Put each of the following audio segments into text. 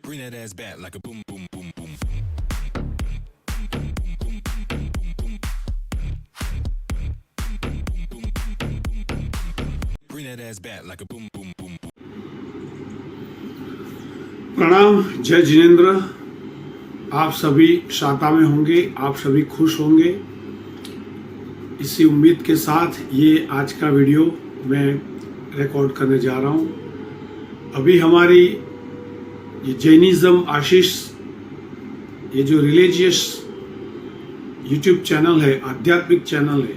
Bring that ass back like a boom, boom, boom, boom. Bring that ass back like a boom, boom, boom, boom. प्रणाम, जय जिनेन्द्र। आप सभी शाता में होंगे, आप सभी खुश होंगे। इसी उम्मीद के साथ ये आज का वीडियो मैं रिकॉर्ड करने जा रहा हूँ। अभी हमारी ये जैनिज्म आशीष, ये जो रिलीजियस यूट्यूब चैनल है, आध्यात्मिक चैनल है,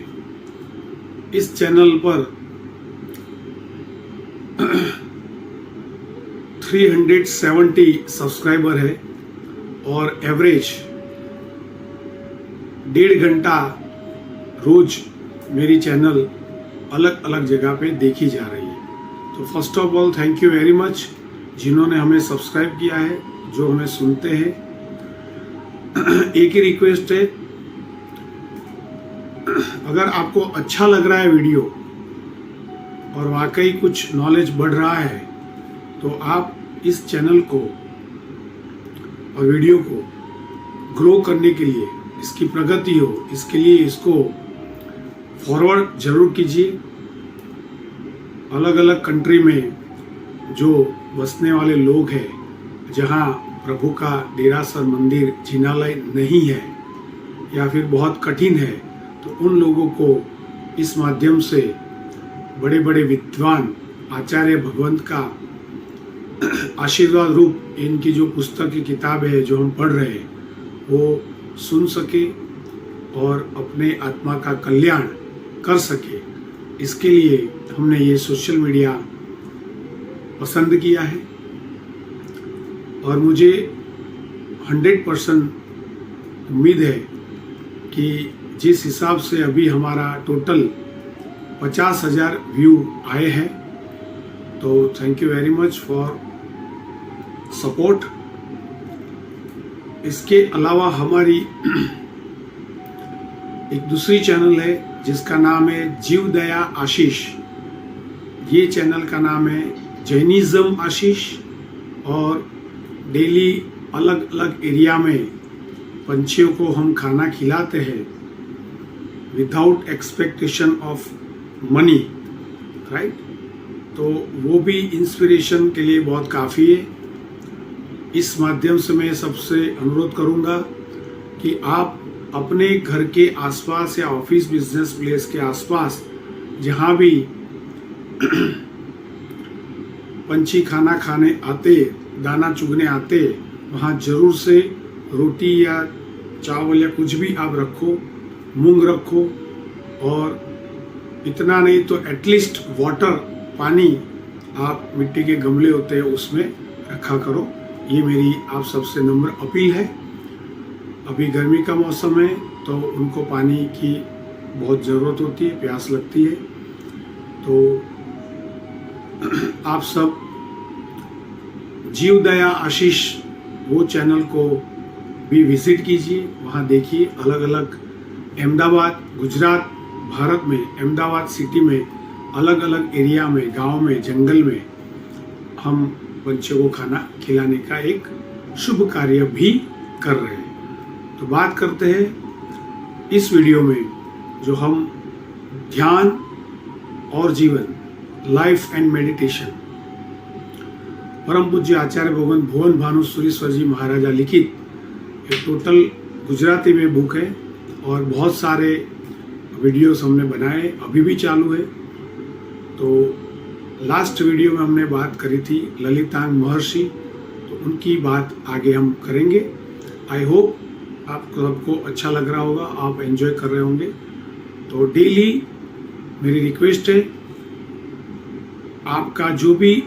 इस चैनल पर 370 सब्सक्राइबर है और एवरेज 1.5 घंटा रोज मेरी चैनल अलग अलग जगह पे देखी जा रही है। तो first of all thank you very much जिन्होंने हमें सब्सक्राइब किया है, जो हमें सुनते हैं। एक ही रिक्वेस्ट है, अगर आपको अच्छा लग रहा है वीडियो और वाकई कुछ नॉलेज बढ़ रहा है तो आप इस चैनल को और वीडियो को ग्रो करने के लिए, इसकी प्रगति हो, इसके लिए इसको फॉरवर्ड जरूर कीजिए। अलग अलग कंट्री में जो बसने वाले लोग हैं, जहां प्रभु का डेरासर मंदिर जिनालय नहीं है या फिर बहुत कठिन है, तो उन लोगों को इस माध्यम से बड़े बड़े विद्वान आचार्य भगवंत का आशीर्वाद रूप इनकी जो पुस्तक की किताब है जो हम पढ़ रहे हैं, वो सुन सके और अपने आत्मा का कल्याण कर सके। इसके लिए हमने ये सोशल मीडिया पसंद किया है और मुझे 100% उम्मीद है कि जिस हिसाब से अभी हमारा टोटल 50,000 व्यू आए हैं, तो thank you very much for support. इसके अलावा हमारी एक दूसरी चैनल है जिसका नाम है जीव दया आशीष। ये चैनल का नाम है जैनिज्म आशीष और डेली अलग अलग एरिया में पंछियों को हम खाना खिलाते हैं without expectation of money, right. तो वो भी इंस्पिरेशन के लिए बहुत काफ़ी है। इस माध्यम से मैं सबसे अनुरोध करूंगा कि आप अपने घर के आसपास या ऑफिस बिजनेस प्लेस के आसपास जहां भी पंछी खाना खाने आते, दाना चुगने आते, वहां जरूर से रोटी या चावल या कुछ भी आप रखो, मूंग रखो, और इतना नहीं तो एटलीस्ट वाटर, पानी आप मिट्टी के गमले होते हैं उसमें रखा करो। ये मेरी आप सबसे नम्र अपील है। अभी गर्मी का मौसम है तो उनको पानी की बहुत ज़रूरत होती है, प्यास लगती है। तो आप सब जीव दया आशीष वो चैनल को भी विजिट कीजिए, वहाँ देखिए। अलग अलग अहमदाबाद, गुजरात, भारत में अहमदाबाद सिटी में अलग अलग एरिया में, गांव में, जंगल में हम पंछियों को खाना खिलाने का एक शुभ कार्य भी कर रहे हैं। तो बात करते हैं इस वीडियो में, जो हम ध्यान और जीवन, लाइफ एंड मेडिटेशन, परम पूज्य आचार्य भगवान भुवन भानु सूरीश्वर जी महाराजा लिखित एक टोटल गुजराती में बुक है और बहुत सारे वीडियोस हमने बनाए, अभी भी चालू है। तो लास्ट वीडियो में हमने बात करी थी ललितांग महर्षि, तो उनकी बात आगे हम करेंगे। आई होप आप सबको अच्छा लग रहा होगा, आप एंजॉय कर रहे होंगे। तो डेली मेरी रिक्वेस्ट है, आपका जो भी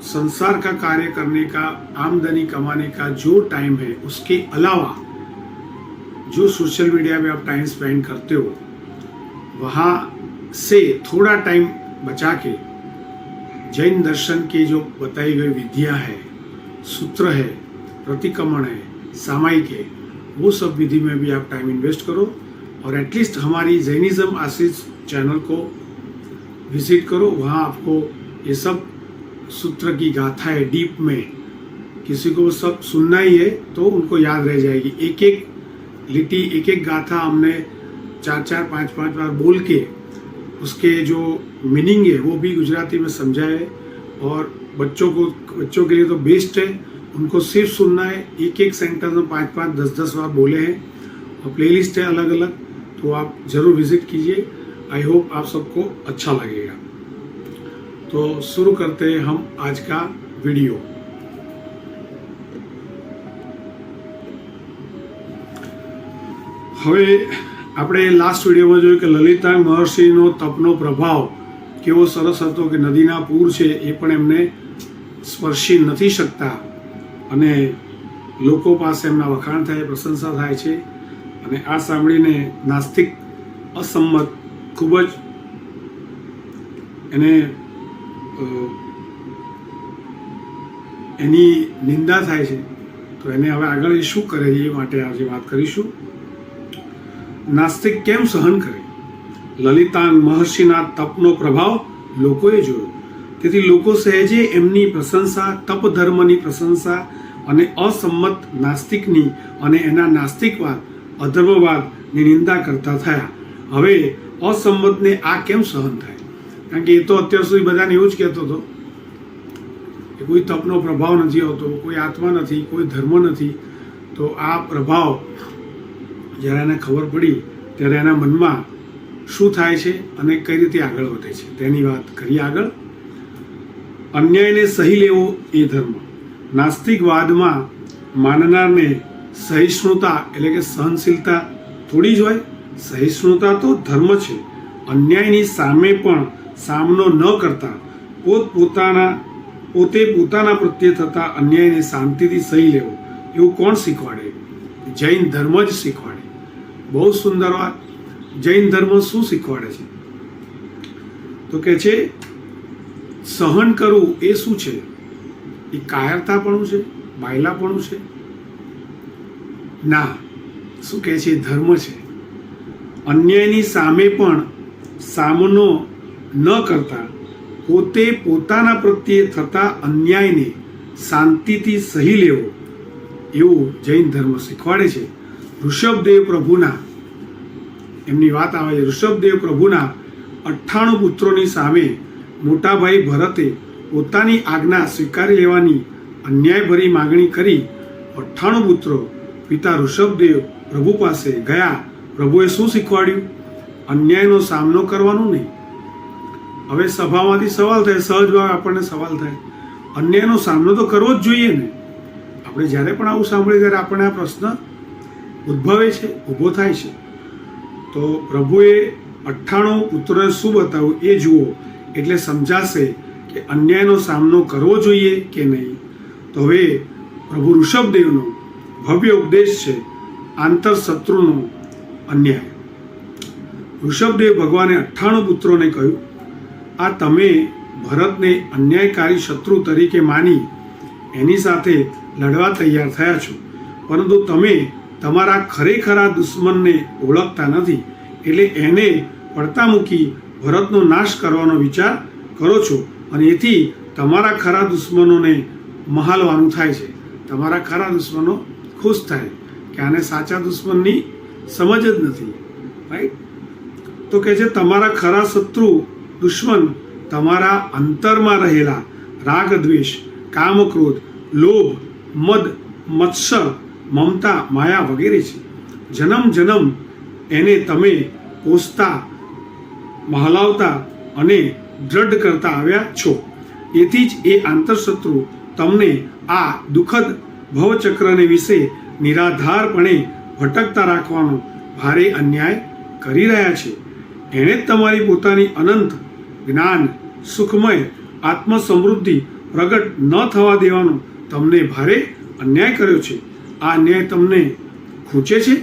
संसार का कार्य करने का, आमदनी कमाने का जो टाइम है, उसके अलावा जो सोशल मीडिया में आप टाइम स्पेंड करते हो, वहाँ से थोड़ा टाइम बचा के जैन दर्शन की जो बताई गई विधियां है, सूत्र है, प्रतिक्रमण है, सामायिक है, वो सब विधि में भी आप टाइम इन्वेस्ट करो और एटलीस्ट हमारी जैनिज्म आशीष चैनल को विजिट करो। वहाँ आपको ये सब सूत्र की गाथाएं डीप में किसी को सब सुनना ही है तो उनको याद रह जाएगी। एक एक लिटी, एक एक गाथा हमने 4-4, 5-5 बार बोल के उसके जो मीनिंग है वो भी गुजराती में समझाए। और बच्चों के लिए तो बेस्ट है, उनको सिर्फ सुनना है। एक एक सेंटेंस में 5-5, 10-10 बार बोले हैं और प्लेलिस्ट है अलग अलग, तो आप जरूर विजिट कीजिए। आई होप आप सबको अच्छा लगेगा। तो शुरू करते हैं हम आज का वीडियो। હવે આપણે લાસ્ટ વિડીયોમાં જોયું કે લલિતા મહર્ષિનો તપનો પ્રભાવ કેવો સરસ હતો કે નદીના પૂર છે એ પણ એમને સ્પર્શી નથી શકતા અને લોકો પાસે એમના વખાણ થાય, પ્રશંસા થાય છે। અને આ સાંભળીને નાસ્તિક અસંમત ખૂબ જ એને એની નિંદા થાય છે। તો એને હવે આગળ એ શું કરે એ માટે આજે વાત કરીશું। નાસ્તિક કેમ સહન કરે? લલિતા મહર્ષિના તપનો પ્રભાવ લોકોએ જોયો, તેથી લોકો સહેજે એમની પ્રશંસા, તપ ધર્મની પ્રશંસા અને અસંમત નાસ્તિકની અને એના નાસ્તિકવાદ, અધર્મવાદની નિંદા કરતા થયા। હવે અસંમતને આ કેમ સહન થાય? કારણ કે એ તો અત્યાર સુધી બધાને એવું જ કહેતો હતો કે કોઈ તપનો પ્રભાવ નથી આવતો, કોઈ આત્મા નથી, કોઈ ધર્મ નથી। તો આ પ્રભાવ જ્યારે એને ખબર પડી ત્યારે એના મનમાં શું થાય છે અને કઈ રીતે આગળ વધે છે તેની વાત કરીએ આગળ। અન્યાયને સહી લેવો એ ધર્મ। નાસ્તિકવાદમાં માનનારને સહિષ્ણુતા એટલે કે સહનશીલતા થોડી જ હોય। સહિષ્ણુતા તો ધર્મ છે। અન્યાયની સામે પણ સામનો ન કરતા પોતે પોતાના પ્રત્યે થતા અન્યાયને શાંતિથી સહી લેવો એવું કોણ શીખવાડે? જૈન ધર્મ જ શીખવાડે। બહુ સુંદર વાત। જૈન ધર્મ શું શીખવાડે છે? તો કે છે સહન કરવું એ શું છે? એ કાયરતાપણું છે? બાયલાપણું છે? ના, શું કહે છે? ધર્મ છે। અન્યાયની સામે પણ સામનો ન કરતા પોતે પોતાના પ્રત્યે થતા અન્યાયને શાંતિથી સહી લેવો એવું જૈન ધર્મ શીખવાડે છે। ઋષભદેવ પ્રભુના એમની વાત આવે છે। ઋષભદેવ પ્રભુના 98 પુત્રોની સામે મોટાભાઈ ભરતે પોતાની આજ્ઞા સ્વીકારી લેવાની અન્યાયભરી માગણી કરી 98 પુત્રો પિતા ઋષભદેવ પ્રભુ પાસે ગયા। પ્રભુએ શું શીખવાડ્યું? અન્યાયનો સામનો કરવાનો નહીં। હવે સભામાંથી સવાલ થાય, સહજ ભાવે આપણને સવાલ થાય, અન્યાયનો સામનો તો કરવો જ જોઈએ ને। આપણે જ્યારે પણ આવું સાંભળીએ ત્યારે આપણને આ પ્રશ્ન ઉદ્ભવે છે, ઊભો થાય છે। તો પ્રભુએ 98 પુત્રોએ શું બતાવ્યું એ જુઓ એટલે સમજાશે કે અન્યાયનો સામનો કરવો જોઈએ કે નહીં। તો હવે પ્રભુ ઋષભદેવનો ભવ્ય ઉપદેશ છે આંતરશત્રુનો અન્યાય। ઋષભદેવ ભગવાને 98 પુત્રોને કહ્યું, આ તમે ભરતને અન્યાયકારી શત્રુ તરીકે માની એની સાથે લડવા તૈયાર થયા છો, પરંતુ તમે તમારા ખરેખરા દુશ્મનને ઓળખતા નથી, એટલે એને પડતા મૂકી ભરતનો નાશ કરવાનો વિચાર કરો છો અને એથી તમારા ખરા દુશ્મનોને મહાલવાનું થાય છે। તમારા ખરા દુશ્મનો ખુશ થાય કે આને સાચા દુશ્મનની સમજ જ નથી, રાઈટ? તો કહે છે તમારા ખરા શત્રુ દુશ્મન તમારા અંતરમાં રહેલા રાગ, દ્વેષ, કામ, ક્રોધ, લોભ, મદ, મત્સર, મમતા, માયા વગેરે છે। જન્મ જન્મ એને તમે પોષતા, મહલાવતા અને દ્રઢ કરતા આવ્યા છો। એથી જ એ આંતરશત્રુ તમને આ દુઃખદ ભવચક્રને વિશે નિરાધારપણે ભટકતા રાખવાનો ભારે અન્યાય કરી રહ્યા છે। એણે જ તમારી પોતાની અનંત જ્ઞાન, સુખમય આત્મસમૃદ્ધિ પ્રગટ ન થવા દેવાનો તમને ભારે અન્યાય કર્યો છે। આ અન્યાય તમને ખૂંચે છે?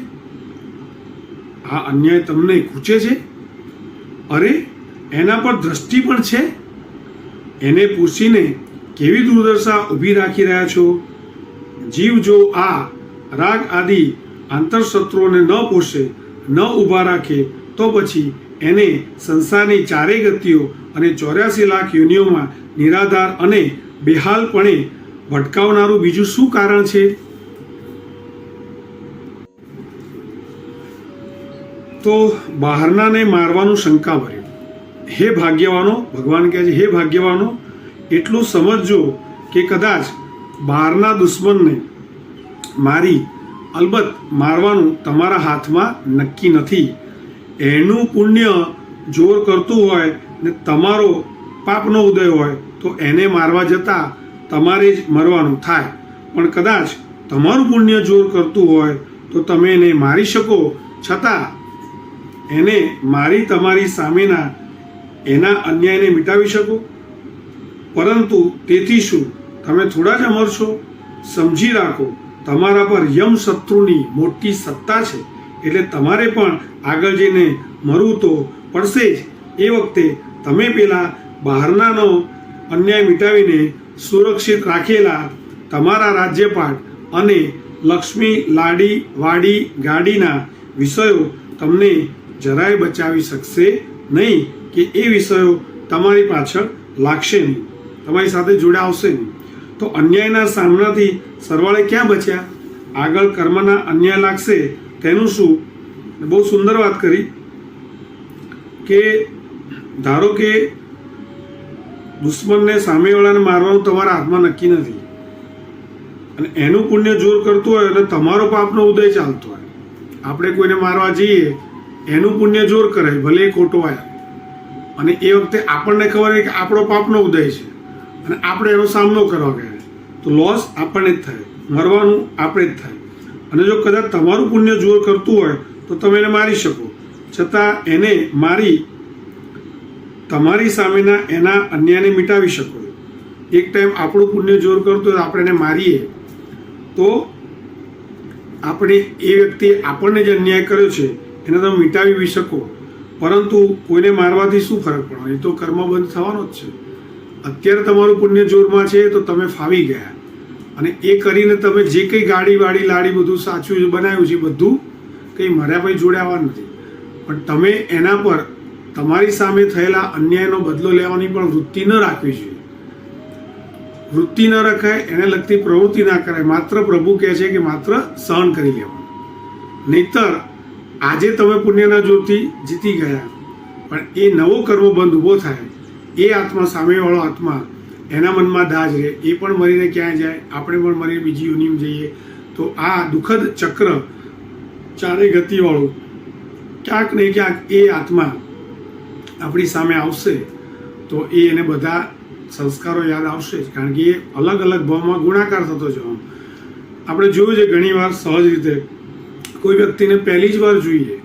આ અન્યાય તમને ખૂંચે છે? અરે એના પર દ્રષ્ટિ પણ છે? એને પૂછીને કેવી દુર્દશા ઊભી રાખી રહ્યા છો? જીવ જો આ રાગ આદિ આંતરશત્રુઓને ન પોષે, ન ઊભા રાખે તો પછી એને સંસારની ચારેય ગતિઓ અને 84 લાખ યોનિઓમાં નિરાધાર અને બેહાલપણે ભટકાવનારું બીજું શું કારણ છે? તો બહારનાને મારવાનું શંકા ભર્યું. હે ભાગ્યવાનો, ભગવાન કહે છે, હે ભાગ્યવાનો, એટલું સમજજો કે કદાચ બહારના દુશ્મનને મારી, અલબત્ત મારવાનું તમારા હાથમાં નક્કી નથી. એનું પુણ્ય જોર કરતું હોય ને તમારો પાપનો ઉદય હોય તો એને મારવા જતાં તમારે જ મરવાનું થાય. પણ કદાચ તમારું પુણ્ય જોર કરતું હોય તો તમે એને મારી શકો, છતાં એને મારી તમારી સામેના એના અન્યાયને મિટાવી શકો. પરંતુ તેથી શું, તમે થોડા જ અમર છો? સમજી રાખો, તમારા પર યમ શત્રુની મોટી સત્તા છે, એટલે તમારે પણ આગળ જઈને મરવું તો પડશે જ. એ વખતે તમે પેલા બહારનાનો અન્યાય મિટાવીને સુરક્ષિત રાખેલા તમારા રાજ્યપાટ અને લક્ષ્મી, લાડી, વાડી, ગાડીના વિષયો તમને જરાય બચાવી શકશે નહીં, કે એ વિષયો તમારી પાછળ લાગશે નહીં, તમારી સાથે જોડે આવશે નહીં. તો અન્યાયના સામનાથી સરવાળે ક્યાં બચ્યા? આગળ કર્મના અન્યાય લાગશે તેનું શું? બહુ સુંદર વાત કરી કે ધારો કે દુશ્મનને, સામેવાળાને મારવાનું તમારા હાથમાં નક્કી નથી અને એનું પુણ્ય જોર કરતું હોય અને તમારો પાપનો ઉદય ચાલતો હોય. આપણે કોઈને મારવા જઈએ, એનું પુણ્ય જોર કરે, ભલે એ ખોટો હોય, અને એ વખતે આપણને ખબર છે કે આપણો પાપનો ઉદય છે અને આપણે એનો સામનો કરવા ગયા, તો લોસ આપણને જ થાય, મરવાનું આપણે જ થાય. અને જો કદાચ તમારું પુણ્ય જોર કરતું હોય તો તમે એને મારી શકો, છતાં એને મારી તમારી સામેના એના અન્યાયને મિટાવી શકો. એક ટાઈમ આપણું પુણ્ય જોર કરતું હોય આપણે એને મારીએ તો આપણે એ વ્યક્તિએ આપણને જે અન્યાય કર્યો છે એને તમે મિટાવી બી શકો. પરંતુ કોઈને મારવાથી શું ફરક પડવાનો? એ તો કર્મ બંધ થવાનો જ છે. અત્યારે તમારું પુણ્ય જોરમાં છે તો તમે ફાવી ગયા, અને એ કરીને તમે જે કંઈ ગાડી વાડી લાડી બધું સાચું બનાવ્યું છે બધું કંઈ મર્યા પછી જોડે આવવાનું નથી. પણ તમે એના પર તમારી સામે થયેલા અન્યાયનો બદલો લેવાની પણ વૃત્તિ ન રાખવી જોઈએ. વૃત્તિ ન રખાય, એને લગતી પ્રવૃત્તિ ના કરાય. માત્ર પ્રભુ કહે છે કે માત્ર સહન કરી લેવાનું. નહીતર આજે તમે પુણ્યના જોરથી જીતી ગયા, પણ એ નવો કર્મબંધ ઊભો થાય, એ આત્મા, સામેવાળો આત્મા, એના મનમાં દાજ રહે, એ પણ મરીને ક્યાં જાય, આપણે પણ મરીને બીજી યોનિમ જઈએ. તો આ દુઃખદ ચક્ર ચારે ગતિવાળું ક્યાંક ને ક્યાંક એ આત્મા આપણી સામે આવશે તો એ એને બધા સંસ્કારો યાદ આવશે જ, કારણ કે એ અલગ અલગ ભાવમાં ગુણાકાર થતો જવાનો. આપણે જોયું છે ઘણી વાર સહજ રીતે કોઈ વ્યક્તિને પહેલી જ વાર જોઈએ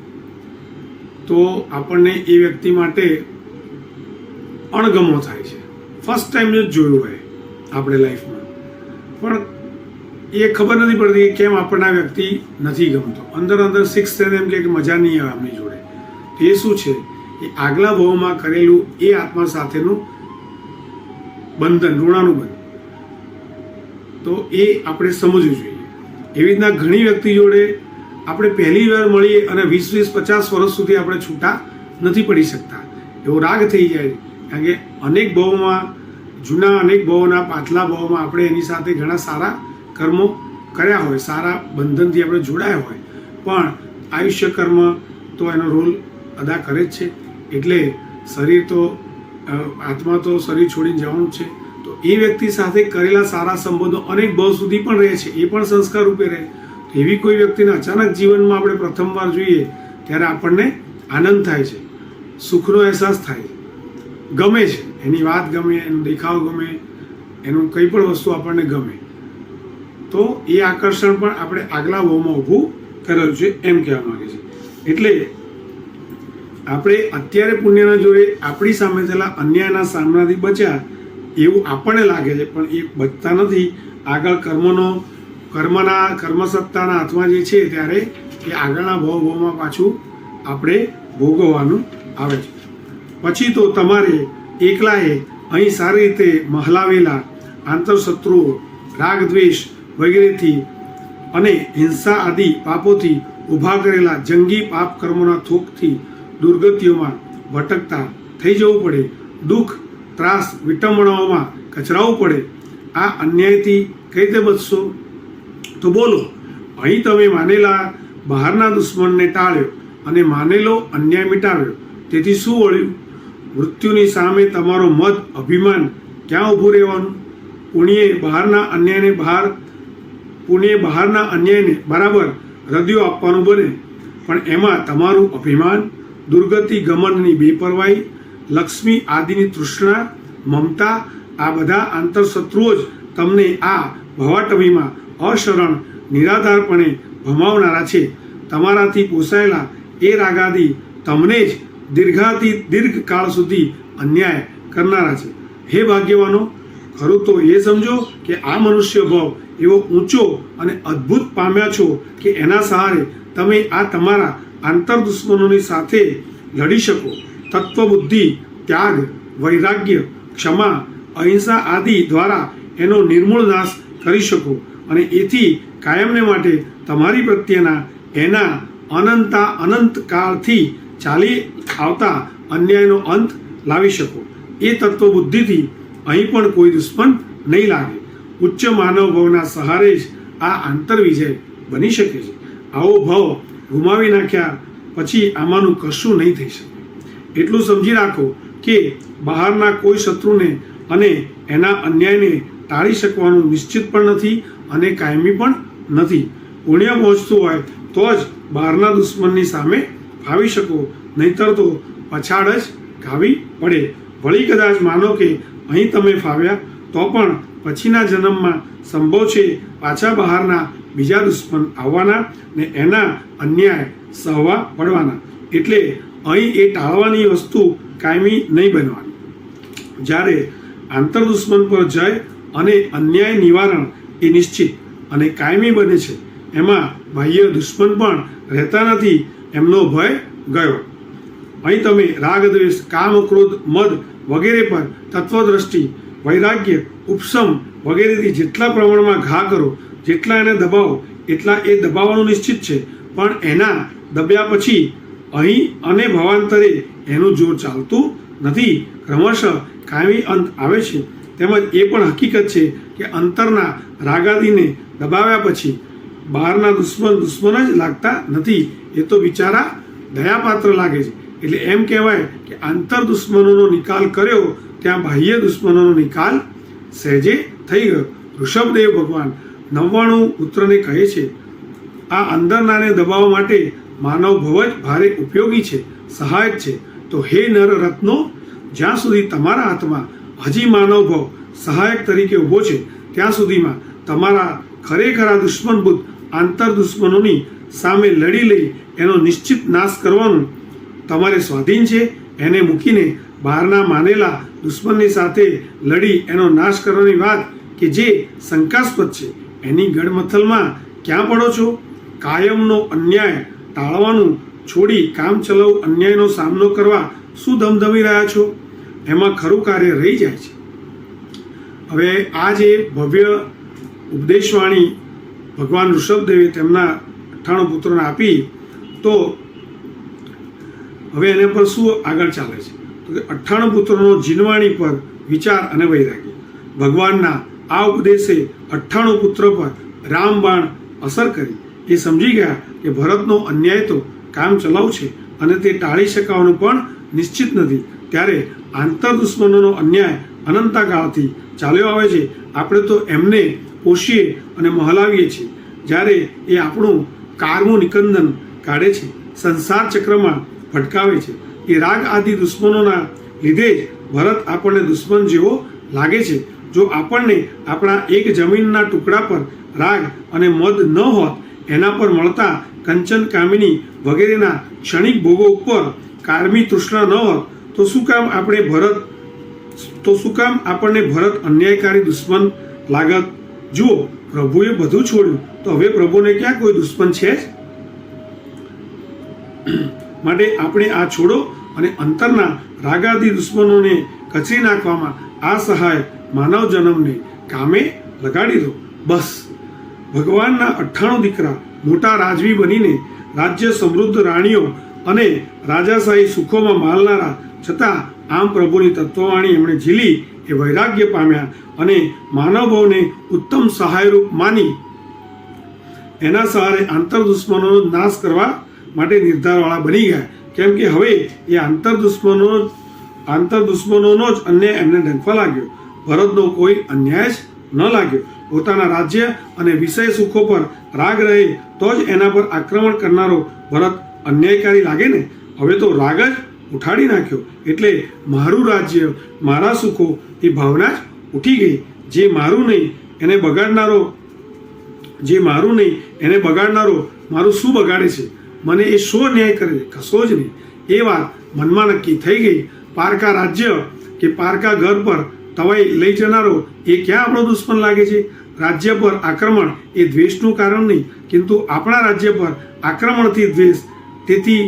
તો આપણને એ વ્યક્તિ માટે અણગમો થાય છે. ફર્સ્ટ ટાઈમ જ જોયું હોય આપણે લાઈફમાં, પણ એ ખબર નથી પડતી કે કેમ આપણને આ વ્યક્તિ નથી ગમતો. અંદર અંદર સિક્સ સેન્સ એમ કે મજા નહીં આવે આપણી જોડે. એ શું છે? એ આગલા ભાવમાં કરેલું એ આત્મા સાથેનું બંધન, ઋણાનુબંધ. તો એ આપણે સમજવું જોઈએ. એવી રીતના ઘણી વ્યક્તિ જોડે આપણે પહેલી વાર મળીએ અને 20-50 વર્ષ સુધી આપણે છૂટા નથી પડી શકતા. એવો રાગ થઈ જાય, કારણ કે અનેક ભાવોમાં, જૂના અનેક ભાવોના પાછલા ભાવોમાં આપણે એની સાથે ઘણા સારા કર્મો કર્યા હોય, સારા બંધનથી આપણે જોડાયા હોય, પણ આયુષ્ય કર્મ તો એનો રોલ અદા કરે જ છે. એટલે શરીર તો, આત્મા તો શરીર છોડીને જવાનું જ છે. તો એ વ્યક્તિ સાથે કરેલા સારા સંબંધો અનેક ભાવ સુધી પણ રહે છે, એ પણ સંસ્કાર રૂપે રહે. એવી કોઈ વ્યક્તિને અચાનક જીવનમાં આપણે પ્રથમવાર જોઈએ ત્યારે આપણને આનંદ થાય છે, સુખનો અહેસાસ થાય છે, ગમે છે, એની વાત ગમે, એનો દેખાવ ગમે, એનું કંઈ પણ વસ્તુ આપણને ગમે. તો એ આકર્ષણ પણ આપણે આગલા ભાવમાં ઊભું કરેલું છે એમ કહેવા માંગે છે. એટલે આપણે અત્યારે પુણ્યના જોડે આપણી સામે થયેલા અન્યાયના સામનાથી બચ્યા એવું આપણને લાગે છે, પણ એ બચતા નથી. આગળ કર્મસત્તાના હાથમાં જે છે ત્યારે એ આગળના ભાવમાં પાછું આપણે ભોગવવાનું આવે છે. પછી તો તમારે એકલાએ અહીં સારી રીતે મહલાવેલા આંતરશત્રુઓ, રાગ દ્વેષ વગેરેથી અને હિંસા આદિ પાપોથી ઊભા કરેલા જંગી પાપ કર્મોના થોકથી દુર્ગતિઓમાં ભટકતા થઈ જવું પડે, દુઃખ, ત્રાસ, વિટંબણાઓમાં કચરાવવું પડે. આ અન્યાયથી કઈ રીતે બચશો? તો બોલો. અહીં તમે માનેલા બહારના દુશ્મનને ટાળ્યો અને માનેલો અન્યાય મિટાવ્યો. તેથી શું વળ્યું? મૃત્યુની સામે તમારો મત અભિમાન ક્યાં ઊભું રહેવાનું? પુણ્યે બહારના અન્યાયને બરાબર હૃદયો આપવાનું બને, પણ એમાં તમારું અભિમાન, દુર્ગતિ ગમનની બેપરવાહી, લક્ષ્મી આદિની તૃષ્ણા, મમતા, આ બધા આંતરશત્રુઓ જ તમને આ ભવાટવીમાં અશરણ નિરાધારપણે ભમાવનારા છે. તમારાથી પોસાયેલા એ રાગાદી તમને જ દીર્ઘકાળ સુધી અન્યાય કરનારા છે. હે ભાગ્યવાનો, ખરું તો એ સમજો કે આ મનુષ્ય ભાવ એવો ઊંચો અને અદ્ભુત પામ્યા છો કે એના સહારે તમે આ તમારા આંતર દુશ્મનોની સાથે લડી શકો. તત્વબુદ્ધિ, ત્યાગ, વૈરાગ્ય, ક્ષમા, અહિંસા આદિ દ્વારા એનો નિર્મૂળ નાશ કરી શકો અને એથી કાયમને માટે તમારી પ્રત્યેના એના અનંત કાળથી ચાલી આવતા અન્યાયનો અંત લાવી શકો. એ તત્વબુદ્ધિથી અહીં પણ કોઈ દુશ્મન નહીં લાગે. ઉચ્ચ માનવ ભાવના સહારે જ આ આંતરવિજય બની શકે છે. આવો ભાવ ગુમાવી નાખ્યા પછી આમાંનું કશું નહીં થઈ શકે. એટલું સમજી રાખો કે બહારના કોઈ શત્રુને અને એના અન્યાયને ટાળી શકવાનું નિશ્ચિત પણ નથી અને કાયમી પણ નથી. પુણ્ય પહોંચતું હોય તો જ બહારના દુશ્મનની સામે ફાવી શકો, નહીતર તો પછાડ જ ખાવી પડે. વળી કદાચ માનો કે અહીં તમે ફાવ્યા તો પણ પછીના જન્મમાં સંભવ છે પાછા બહારના બીજા દુશ્મન આવવાના ને એના અન્યાય સહવા પડવાના. એટલે અહીં એ ટાળવાની વસ્તુ કાયમી નહીં બનવાની. જ્યારે આંતર દુશ્મન પર જય અને અન્યાય નિવારણ એ નિશ્ચિત અને કાયમી બને છે, એમાં બાહ્ય દુશ્મન પણ રહેતા નથી, એમનો ભય ગયો. અહીં તમે રાગ, દ્વેષ, કામ, ક્રોધ, મદ વગેરે પર તત્વદ્રષ્ટિ, વૈરાગ્ય, ઉપશમ વગેરેથી જેટલા પ્રમાણમાં ઘા કરો, જેટલા એને દબાવો એટલા એ દબાવવાનું નિશ્ચિત છે, પણ એના દબ્યા પછી અહીં અને ભવાંતરે એનું જોર ચાલતું નથી. ક્રમશઃ કાયમી અંત આવે છે. તેમજ એ પણ હકીકત છે કે અંતરના રાગાદીને દબાવ્યા પછી બહારના દુશ્મન જ લાગતા નથી. એ તો બિચારા દયાપાત્ર લાગે છે. એટલે એમ કહેવાય કે આંતર દુશ્મનોનો નિકાલ કર્યો ત્યાં બાહ્ય દુશ્મનોનો નિકાલ સહેજે થઈ ગયો. ઋષભદેવ ભગવાન 99 પુત્રને કહે છે, આ અંદરનાને દબાવવા માટે માનવ ભવ જ ભારે ઉપયોગી છે, સહાયક છે. તો હે નર રત્નો, જ્યાં સુધી તમારા હાથમાં હજી માનવ ભવ સહાયક તરીકે ઊભો છે ત્યાં સુધીમાં તમારા ખરેખરા દુશ્મનભૂત આંતર દુશ્મનોની સામે લડી લઈ એનો નિશ્ચિત નાશ કરવાનું તમારે સ્વાધીન છે. એને મૂકીને બહારના માનેલા દુશ્મનની સાથે લડી એનો નાશ કરવાની વાત કે જે શંકાસ્પદ છે, એની ગડમથલમાં ક્યાં પડો છો? કાયમનો અન્યાય ટાળવાનું છોડી કામચલાઉ અન્યાયનો સામનો કરવા શું ધમધમી રહ્યા છો? એમાં ખરું કાર્ય રહી જાય છે. હવે આ જે ભવ્ય ઉપદેશવાણી ભગવાન ઋષભદેવે તેમના 98 પુત્રોને આપી, તો હવે એને પર શું આગળ ચાલે છે? તો કે 98 પુત્રોનો જીનવાણી પર વિચાર અને વૈરાગ્ય. ભગવાનના આ ઉપદેશે 98 પુત્રો પર રામબાણ અસર કરી. એ સમજી ગયા કે ભરતનો અન્યાય તો કામ ચલાવ છે અને તે ટાળી શકાવાનું પણ નિશ્ચિત નથી. ત્યારે આંતર દુશ્મનોનો અન્યાય અનંતકાળથી ચાલ્યો આવે છે. આપણે તો એમને પોષીએ અને મહલાવીએ છીએ, જ્યારે એ આપણું કારમું નિકંદન કાઢે છે, સંસાર ચક્રમાં ભટકાવે છે. એ રાગ આદિ દુશ્મનોના લીધે જ ભરત આપણને દુશ્મન જેવો લાગે છે. જો આપણને આપણા એક જમીનના ટુકડા પર રાગ અને મદ ન હોત, એના પર મળતા કંચન, કામિની વગેરેના ક્ષણિક ભોગો ઉપર કારમી તૃષ્ણા ન હોત, તો શું કામ આપણને ભરત અન્યાયકારી દુશ્મન લાગત? જુઓ, પ્રભુએ બધું છોડ્યું તો હવે પ્રભુને ક્યાં કોઈ દુશ્મન છે જ? માટે આપણે આ છોડો અને અંતરના રાગાદી દુશ્મનોને કચરી નાખવામાં આ સહાય માનવ જન્મને કામે લગાડી દો. બસ. ભગવાનના 98 દીકરા મોટા રાજવી બનીને રાજ્ય, સમૃદ્ધ રાણીઓ અને રાજાશાહી સુખોમાં માલનારા છતાં આમ પ્રભુની તત્વવાણી એમણે ઝીલી એ વૈરાગ્ય પામ્યા અને માનવભાવને ઉત્તમ સહાયરૂપ માની એના સહારે આંતર દુશ્મનોનો નાશ કરવા માટે નિર્ધારવાળા બની ગયા. કેમ કે હવે એ આંતર દુશ્મનોનો જ અન્યાય એમને ડંખવા લાગ્યો. ભરતનો કોઈ અન્યાય જ ન લાગ્યો. પોતાના રાજ્ય અને વિષય સુખો પર રાગ રહે તો જ એના પર આક્રમણ કરનારો ભરત અન્યાયકારી લાગે ને. હવે તો રાગ જ ઉઠાડી નાખ્યો એટલે મારું રાજ્ય, મારા સુખો એ ભાવના જ ઉઠી ગઈ. જે મારું નહીં એને બગાડનારો મારું શું બગાડે છે? મને એ શો ન્યાય કરે છે? કશો જ નહીં. એ વાત મનમાં નક્કી થઈ ગઈ. પારકા રાજ્ય કે પારકા ઘર પર તવાઈ લઈ જનારો એ ક્યાં આપણો દુશ્મન લાગે છે? રાજ્ય પર આક્રમણ એ દ્વેષનું કારણ નહીં, કિંતુ આપણા રાજ્ય પર આક્રમણથી દ્વેષ, તેથી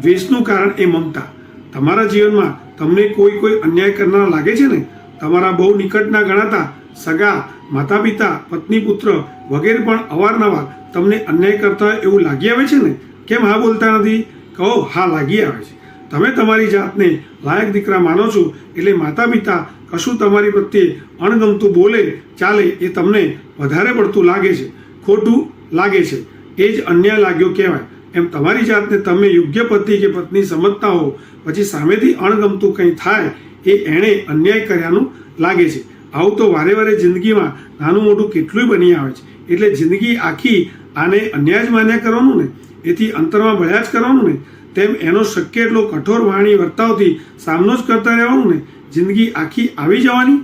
દ્વેષનું કારણ એ મમતા. તમારા જીવનમાં તમને કોઈ અન્યાય કરનાર લાગે છે ને? તમારા બહુ નિકટના ગણાતા સગા, માતા પિતા, પત્ની, પુત્ર વગેરે પણ અવારનવાર તમને અન્યાય કરતા હોય એવું લાગી આવે છે ને? કેમ હા બોલતા નથી? કહો હા, લાગી આવે છે. તમે તમારી જાતને લાયક દીકરા માનો છો એટલે માતા પિતા કશું તમારી પ્રત્યે અણગમતું બોલે ચાલે એ તમને વધારે પડતું લાગે છે, ખોટું લાગે છે, એ જ અન્યાય લાગ્યો કહેવાય. એમ તમારી જાતને તમે યોગ્ય પતિ કે પત્ની સમજતા હો, પછી સામેથી અણગમતું કંઈ થાય એ એણે અન્યાય કર્યાનું લાગે છે. આવું તો વારે વારે જિંદગીમાં નાનું મોટું કેટલું બની આવે છે. એટલે જિંદગી આખી આને અન્યાય જ માન્યા કરવાનું ને, એથી અંતરમાં ભળ્યા જ કરવાનું ને. તેમ એનો શક્ય એટલો કઠોર વાણી વર્તાવથી સામનો જ કરતા રહેવાનું ને. જિંદગી આખી આવી જવાની.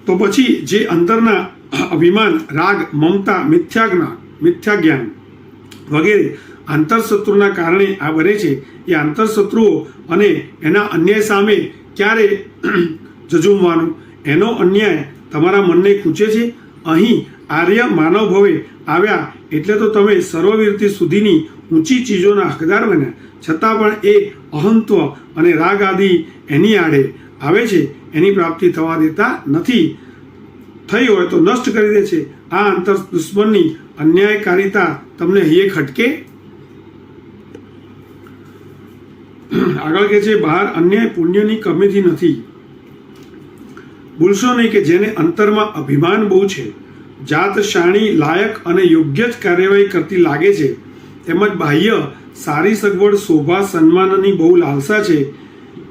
તો પછી જે અંદરના અભિમાન, રાગ, મમતા, મિથ્યા જ્ઞાન વગેરે આંતરશત્રુના કારણે આ બને છે, એ આંતરશત્રુઓ અને એના અન્યાય સામે ક્યારે ઝઝૂમવાનું? એનો અન્યાય તમારા મનને ખૂંચે છે. અહીં આર્ય માનવ ભવે આવ્યા એટલે તો તમે સર્વવીરથી સુધીની ઊંચી ચીજોના હકદાર બન્યા. છતાં પણ એ અહંત્વ અને રાગ આદિ એની આડે આવે છે, એની પ્રાપ્તિ થવા દેતા નથી. થઈ હોય તો નષ્ટ કરી દે છે. આ આંતર દુશ્મનની અન્યાયકારિતા તમને હૈયે ખટકે? આગળ કે છે, બહાર અન્યાય પુણ્યની કમીથી નથી. ભૂલશો નહીં કે જેને અંતરમાં અભિમાન બહુ છે, જાત શાણી, લાયક અને યોગ્ય જ કાર્યવાહી કરતી લાગે છે, તેમજ બાહ્ય સારી સગવડ, શોભા, સન્માનની બહુ લાલસા છે,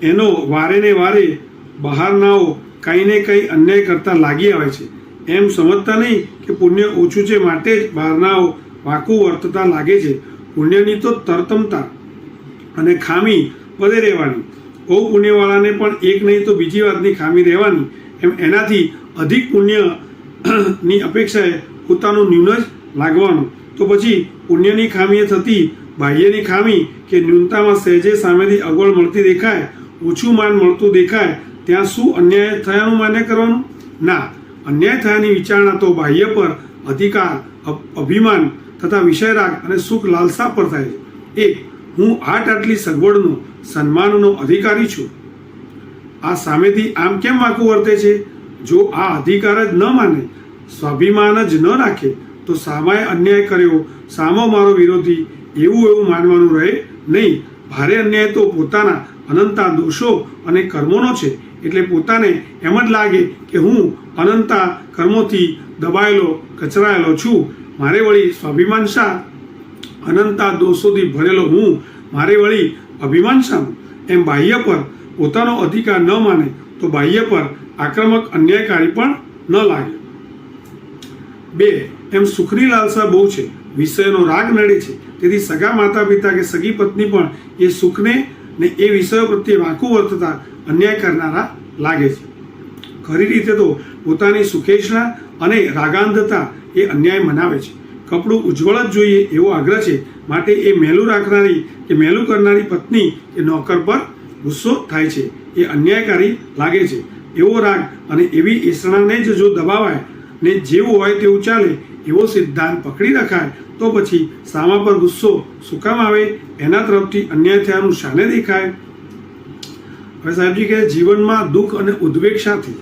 એનો વારે ને વારે બહારનાઓ કંઈ ને કંઈ અન્યાય કરતા લાગી આવે છે. એમ સમજતા નહીં કે પુણ્ય ઓછું છે માટે જ બહારનાઓ વાકું વર્તતા લાગે છે. પુણ્યની તો તરતમતા અને ખામી વધે રહેવાની. બહુ પુણ્યવાળાને પણ એક નહીં તો બીજી વાતની ખામી રહેવાની. એમ એનાથી અધિક પુણ્યની અપેક્ષાએ પોતાનું ન્યૂન જ લાગવાનું. તો પછી પુણ્યની ખામીએ થતી બાહ્યની ખામી કે ન્યૂનતામાં સહેજે સામેથી અગવડ મળતી દેખાય, ઓછું માન મળતું દેખાય, ત્યાં શું અન્યાય થયાનું માન્ય કરવાનું? ના, અન્યાય થયાની વિચારણા તો બાહ્ય પર અધિકાર, અભિમાન તથા વિષયરાગ અને સુખ લાલસા પર થાય છે. એક, હું આટલી સગવડનો, સન્માનનો અધિકારી છું. આ સામેથી આમ કેમ વાંકું વર્તે છે? જો આ અધિકાર જ ન માને, સ્વાભિમાન જ ન રાખે, તો સામાએ અન્યાય કર્યો, સામો મારો વિરોધી, એવું માનવાનું રહે નહીં. ભારે અન્યાય તો પોતાના અનંતા દોષો અને કર્મોનો છે. એટલે પોતાને એમ જ લાગે કે હું અનંતા કર્મોથી દબાયેલો, કચરાયેલો છું. મારે વળી સ્વાભિમાન શા? અનંતા દોષોથી ભરેલો હું, મારે વળી અભિમાન શાનું? એમ બાહ્ય પર પોતાનો અધિકાર ન માને તો બાહ્ય પર આક્રમક અન્યાયકારી પણ ન લાગે. 2, એમ સુખની લાલસા બહુ છે, વિષયનો રાગ નડે છે, તેથી સગા માતા પિતા કે સગી પત્ની પણ એ સુખને ને એ વિષયો પ્રત્યે વાંકું વર્તતા અન્યાય કરનારા લાગે છે. ખરી રીતે તો પોતાની સુખેચ્છા અને રાગાંધતા એ અન્યાય મનાવે છે. કપડું ઉજ્જવળ જ જોઈએ એવો આગ્રહ છે, માટે એ મેલું રાખનારી કે મેલું કરનારી પત્ની કે નોકર પર ગુસ્સો થાય છે, એ અન્યાયકારી લાગે છે. એવો રાગ અને એવી એસણાને જ જો દબાવાય ને જેવું હોય તેવું ચાલે એવો સિદ્ધાંત પકડી રખાય તો પછી સામા પર ગુસ્સો શું કામ આવે? એના તરફથી અન્યાય થયાનું શાને દેખાય? હવે સાહેબજી કહે, જીવનમાં દુઃખ અને ઉદ્વેગ શાથી?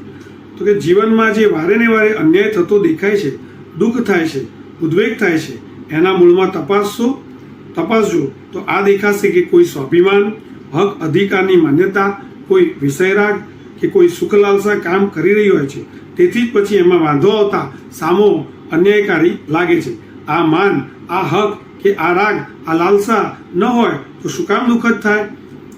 તો કે જીવનમાં જે વારે ને વારે અન્યાય થતો દેખાય છે, દુઃખ થાય છે, ઉદ્વેગ થાય છે, એના મૂળમાં તપાસજો તો આ દેખાશે કે કોઈ સ્વાભિમાન, હક અધિકારની માન્યતા, કોઈ વિષયરાગ કે કોઈ સુખલાલસા કામ કરી રહી હોય છે. તેથી જ પછી એમાં વાંધો આવતા સામો અન્યાયકારી લાગે છે. આ માન, આ હક કે આ રાગ, આ લાલસા ન હોય તો શું કામ દુઃખદ થાય?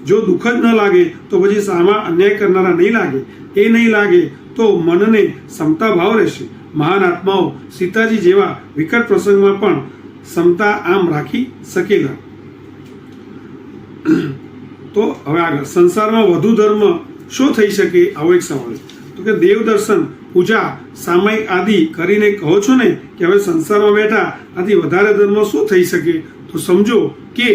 જો દુઃખદ ન લાગે તો પછી સામા અન્યાય કરનારા નહીં લાગે. એ નહીં લાગે તો મનને સમતા ભાવ રહેશે. મહાન આત્માઓ સીતાજી જેવા વિકટ પ્રસંગમાં પણ સમતા આમ રાખી શકેલા. તો હવે આગળ, સંસારમાં વધુ ધર્મ શું થઈ શકે? આવો એક સવાલ. તો કે દેવ દર્શન, પૂજા, સામાયિક આદિ કરીને કહો છો ને કે હવે સંસારમાં બેઠા આથી વધારે ધર્મ શું થઈ શકે? તો સમજો કે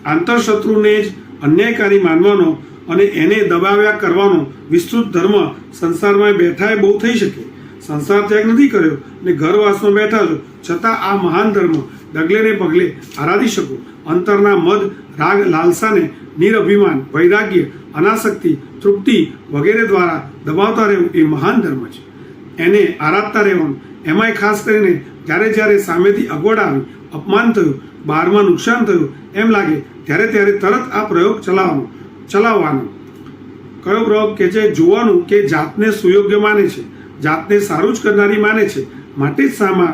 આંતરશત્રુને જ અન્યાયકારી માનવાનો અને એને દબાવ્યા કરવાનો વિસ્તૃત ધર્મ સંસારમાં બેઠા બહુ થઈ શકે. સંસાર ત્યાગ નથી કર્યો અને ઘરવાસમાં બેઠા છો, છતાં આ મહાન ધર્મ ડગલે ને પગલે આરાધી શકો. અંતરના મદ, રાગ, લાલસાને નિરઅભિમાન, વૈરાગ્ય, અનાસક્તિ, તૃપ્તિ વગેરે દ્વારા દબાવતા રહેવું એ મહાન ધર્મ છે. એને આરાધતા રહેવાનું. એમાંય ખાસ કરીને જ્યારે જ્યારે સામેથી અગવડ આવી, અપમાન થયું, બહારમાં નુકસાન થયું એમ લાગે ત્યારે તરત આ પ્રયોગ ચલાવવાનો. કયો પ્રયોગ? કે જે જોવાનું કે જાતને સુયોગ્ય માને છે, જાતને સારું જ કરનારી માને છે, માટે જ સામા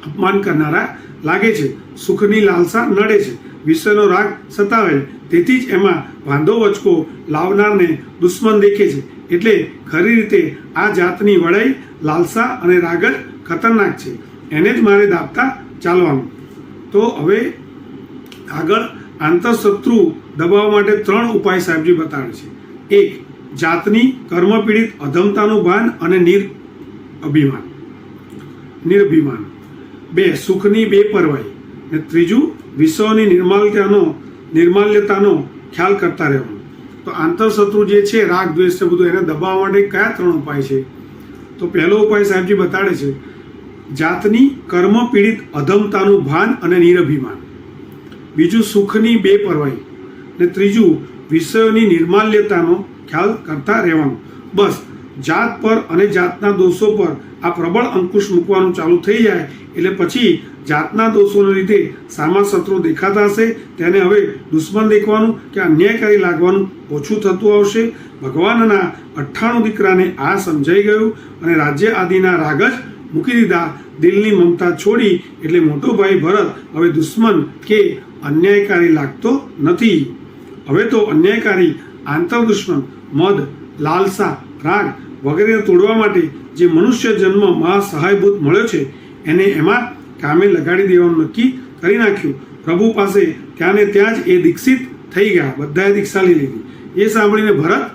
અપમાન કરનારા લાગે છે. સુખની લાલસા નડે છે, વિષયનો રાગ સતાવે છે, તેથી જ એમાં વાંધો વચકો લાવનારને દુશ્મન દેખે છે. એટલે ખરી રીતે આ જાતની વડાઈ, લાલસા અને રાગ જ ખતરનાક છે. એને જ મારે દાબતા ચાલવાનું. તો હવે આગળ આંતરશત્રુ દબાવવા માટે 3 ઉપાય સાહેબજી બતાવે છે. 1. જાતની કર્મ પીડિત અધમતાનું ભાન અને નિરઅભિમાન. 2. સુખની બેપરવાહી. અને 3. વિષયોની નિર્માલ્યતાનો ખ્યાલ કરતા રહેવાનો. તો આંતરશત્રુ જે છે, રાગ, દ્વેષ છે બધું, એને દબાવવા માટે કયા 3 ઉપાય છે? તો પહેલો ઉપાય સાહેબજી બતાડે છે જાતની કર્મ પીડિત અધમતાનું ભાન અને નિરઅભિમાન. 2. સુખની બેપરવાહી. અને 3. વિષયોની નિર્માલ્યતાનો ખ્યાલ કરતા રહેવાનું. બસ જાત પર અને જાતના દોષો પર આ પ્રબળ અંકુશ મૂકવાનું ચાલુ થઈ જાય એટલે પછી જાતના દોષોને લીધે સામા શત્રુ દેખાતા હશે, તેને હવે દુશ્મન દેખવાનું કે અન્યાયકારી લાગવાનું ઓછું થતું આવશે. ભગવાનના 98 દીકરાને આ સમજાઈ ગયું અને રાજ્ય આદિના રાગ જ મૂકી દીધા. દિલની મમતા છોડી એટલે મોટો ભાઈ ભરત હવે દુશ્મન કે અન્યાયકારી લાગતો નથી. હવે તો અન્યાયકારી આંતર દુશ્મન, મદ, લાલસા, રાગ વગેરે તોડવા માટે જે મનુષ્ય જન્મ મહાસહાયભૂત મળ્યો છે એને એમાં કામે લગાડી દેવાનું નક્કી કરી નાખ્યું. પ્રભુ પાસે ત્યાં ને ત્યાં જ એ દીક્ષિત થઈ ગયા. બધાએ દીક્ષા લીધી. એ સાંભળીને ભરત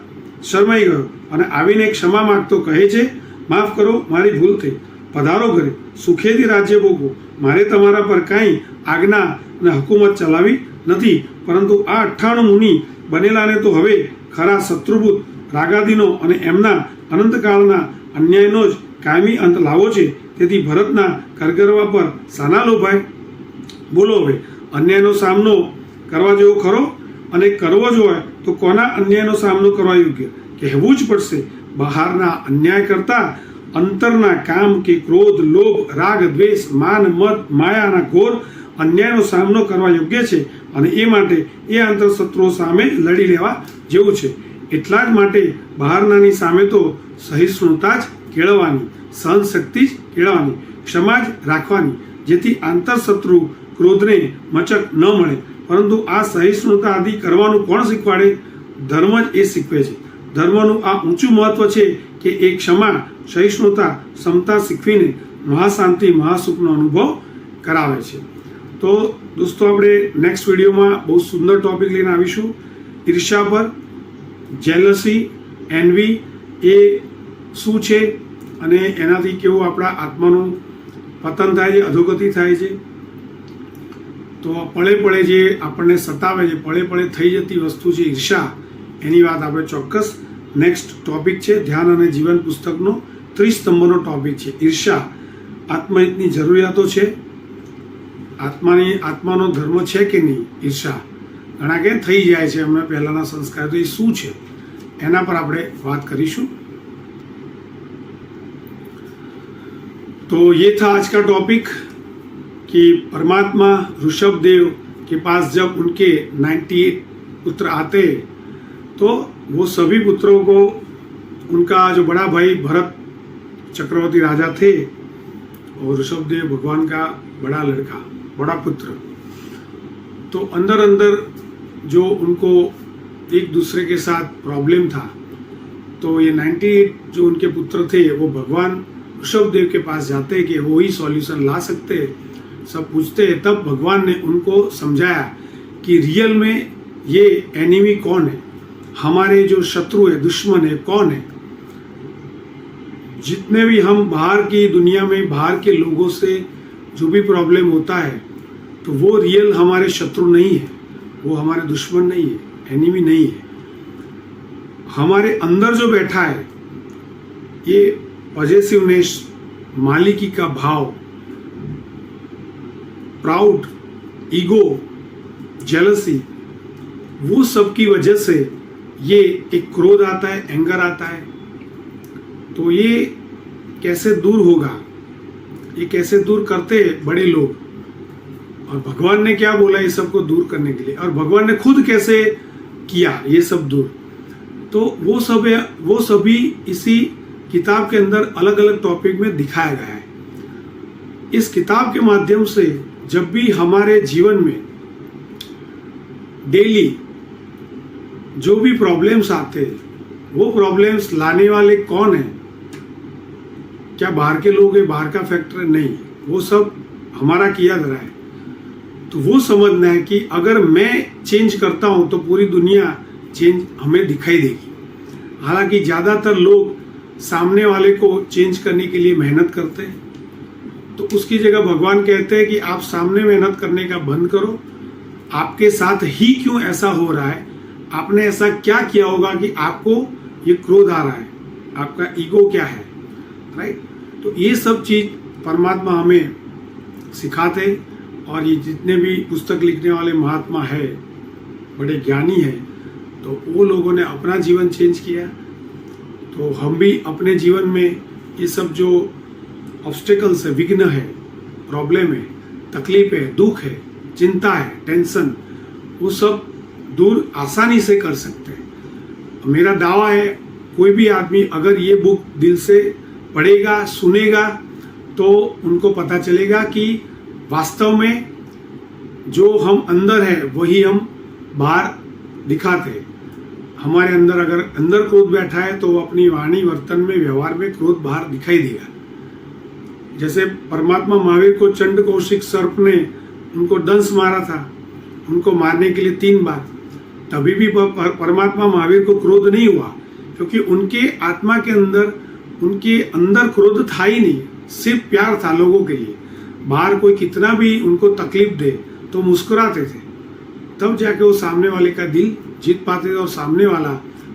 શરમાઈ ગયો અને આવીને ક્ષમા માંગતો કહે છે, માફ કરો, મારી ભૂલ થઈ. પધારો ઘરે, સુખેથી રાજ્ય ભોગવો. મારે તમારા પર કાંઈ આજ્ઞા અને હુકુમત ચલાવી નથી, પરંતુ આ 98 મુનિ બનેલાને તો હવે ખરા શત્રુભૂત રાગાદીનો અને એમના અનંતકાળના અન્યાયનો જ કાયમી અંત લાવો છે. તેથી ભરતના કરગરવા પર સાના લોભાય? બોલો હવે, અન્યાયનો સામનો કરવા જેવો ખરો? અને કરવો જ હોય તો કોના અન્યાયનો સામનો કરવા યોગ્ય? કહેવું જ પડશે, બહારના અન્યાય કરતા અંતરના કામ કે ક્રોધ, લોભ, રાગ, દ્વેષ, માન, મદ, માયાના ઘોર અન્યાયનો સામનો કરવા યોગ્ય છે. અને એ માટે એ આંતરશત્રુઓ સામે લડી લેવા જેવું છે. એટલા જ માટે બહારનાની સામે તો સહિષ્ણુતા જ કેળવવાની, સહનશક્તિ જ કેળવવાની, ક્ષમા જ રાખવાની, જેથી આંતરશત્રુ ક્રોધને મચક ન મળે. પરંતુ આ સહિષ્ણુતા આદિ કરવાનું કોણ શીખવાડે? ધર્મ જ એ શીખવે છે. ધર્મનું આ ઊંચું મહત્વ છે કે એ ક્ષમા, સહિષ્ણુતા, ક્ષમતા શીખવીને મહાશાંતિ, મહાસુખનો અનુભવ કરાવે છે. તો દોસ્તો, આપણે નેક્સ્ટ વિડીયોમાં બહુ સુંદર ટોપિક લઈને આવીશું. ઈર્ષા પર, જેલસી, એનવી એ શું છે અને એનાથી કેવું આપણા આત્માનું પતન થાય છે, અધોગતિ થાય છે. તો પળે પળે જે આપણને સતાવે છે, પળે પળે થઈ જતી વસ્તુ છે ઈર્ષા, એની વાત આપણે ચોક્કસ નેક્સ્ટ ટોપિક છે. ધ્યાન અને જીવન પુસ્તકનો 30 નંબરનો ટોપિક છે ઈર્ષા. આત્મહિતની જરૂરિયાતો છે, આત્માનો ધર્મ છે કે નહીં? ઈર્ષા ઘણા કે થઈ જાય છે એમના પહેલાના સંસ્કાર, તો એ શું છે એના પર આપણે વાત કરીશું. तो ये था आज का टॉपिक कि परमात्मा ऋषभदेव के पास जब उनके 98 पुत्र आते तो वो सभी पुत्रों को, उनका जो बड़ा भाई भरत चक्रवर्ती राजा थे और ऋषभदेव भगवान का बड़ा लड़का, बड़ा पुत्र, तो अंदर अंदर जो उनको एक दूसरे के साथ प्रॉब्लम था, तो ये 98 जो उनके पुत्र थे वो भगवान ऋषभदेव के पास जाते कि वो ही सॉल्यूशन ला सकते, सब पूछते। तब भगवान ने उनको समझाया कि रियल में ये एनिमी कौन है, हमारे जो शत्रु है, दुश्मन है, कौन है। जितने भी हम बाहर की दुनिया में बाहर के लोगों से जो भी प्रॉब्लम होता है, तो वो रियल हमारे शत्रु नहीं है, वो हमारे दुश्मन नहीं है, एनिमी नहीं है। हमारे अंदर जो बैठा है, ये पॉजिटिवनेस, मालिकी का भाव, प्राउड, ईगो, जेलसी, वो सब की वजह से ये एक क्रोध आता है, एंगर आता है। तो ये कैसे दूर होगा, ये कैसे दूर करते हैं बड़े लोग, और भगवान ने क्या बोला ये सबको दूर करने के लिए, और भगवान ने खुद कैसे किया ये सब दूर। तो वो सभी इसी किताब के अंदर अलग अलग टॉपिक में दिखाया गया है। इस किताब के माध्यम से जब भी हमारे जीवन में डेली जो भी प्रॉब्लम्स आते हैं, वो प्रॉब्लम्स लाने वाले कौन है, क्या बाहर के लोग हैं, बाहर का फैक्टर नहीं, वो सब हमारा किया धरा है। तो वो समझना है कि अगर मैं चेंज करता हूं तो पूरी दुनिया चेंज हमें दिखाई देगी। हालांकि ज़्यादातर लोग सामने वाले को चेंज करने के लिए मेहनत करते हैं, तो उसकी जगह भगवान कहते हैं कि आप सामने मेहनत करने का बंद करो। आपके साथ ही क्यों ऐसा हो रहा है, आपने ऐसा क्या किया होगा कि आपको ये क्रोध आ रहा है, आपका ईगो क्या है, राइट। तो ये सब चीज परमात्मा हमें सिखाते, और ये जितने भी पुस्तक लिखने वाले महात्मा है, बड़े ज्ञानी है, तो वो लोगों ने अपना जीवन चेंज किया। तो हम भी अपने जीवन में ये सब जो ऑब्स्टेकल्स है, विघ्न है, प्रॉब्लम है, तकलीफ है, दुख है, चिंता है, टेंशन, वो सब दूर आसानी से कर सकते हैं। मेरा दावा है कोई भी आदमी अगर ये बुक दिल से पढ़ेगा, सुनेगा, तो उनको पता चलेगा कि वास्तव में जो हम अंदर है वही हम बाहर दिखाते हैं। हमारे अंदर अगर अंदर क्रोध बैठा है तो वो अपनी वाणी, वर्तन में, व्यवहार में क्रोध बाहर दिखाई देगा। जैसे परमात्मा महावीर को चंड कौशिक सर्प ने उनको दंश मारा था, उनको मारने के लिए 3 बार, तभी भी परमात्मा महावीर को क्रोध नहीं हुआ, क्योंकि उनके आत्मा के अंदर, उनके अंदर क्रोध था ही नहीं, सिर्फ प्यार था लोगों के लिए। बाहर कोई कितना भी उनको तकलीफ दे तो मुस्कुराते थे, तब जाके वो सामने वाले का दिल जीत पाते थे, और सामने वाला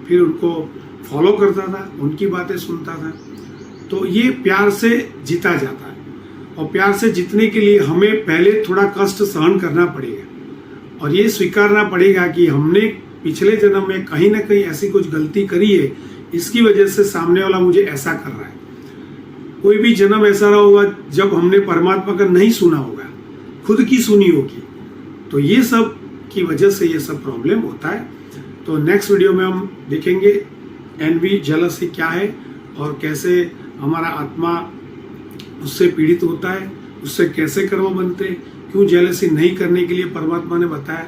फिर उनको फॉलो करता था, उनकी बातें सुनता था। तो ये प्यार से जीता जाता है, और प्यार से जीतने के लिए हमें पहले थोड़ा कष्ट सहन करना पड़ेगा, और ये स्वीकारना पड़ेगा कि हमने पिछले जन्म में कहीं ना कहीं ऐसी कुछ गलती करी है, इसकी वजह से सामने वाला मुझे ऐसा कर रहा है। कोई भी जन्म ऐसा रहा होगा जब हमने परमात्मा का नहीं सुना होगा, खुद की सुनी होगी, तो ये सब की वजह से ये सब प्रॉब्लम होता है। तो नेक्स्ट वीडियो में हम देखेंगे एनवी, जेलसी क्या है, और कैसे हमारा आत्मा उससे पीड़ित होता है, उससे कैसे कर्म बनते, क्यों जेलसी नहीं करने के लिए परमात्मा ने बताया।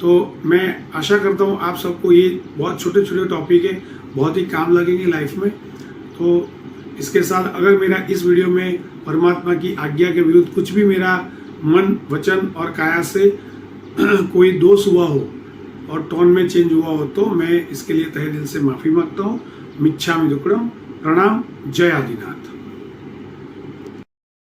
तो मैं आशा करता हूँ आप सबको ये बहुत छोटे छोटे टॉपिक है, बहुत ही काम लगेंगे लाइफ में। तो इसके साथ अगर मेरा इस वीडियो में परमात्मा की आज्ञा के विरुद्ध कुछ भी मेरा मन, वचन और काया से कोई दोष हुआ हो और टोन में चेंज हुआ हो, तो मैं इसके लिए तहे दिल से माफ़ी मांगता हूँ। मिच्छामि दुक्कडम। प्रणाम। जय आदिनाथ।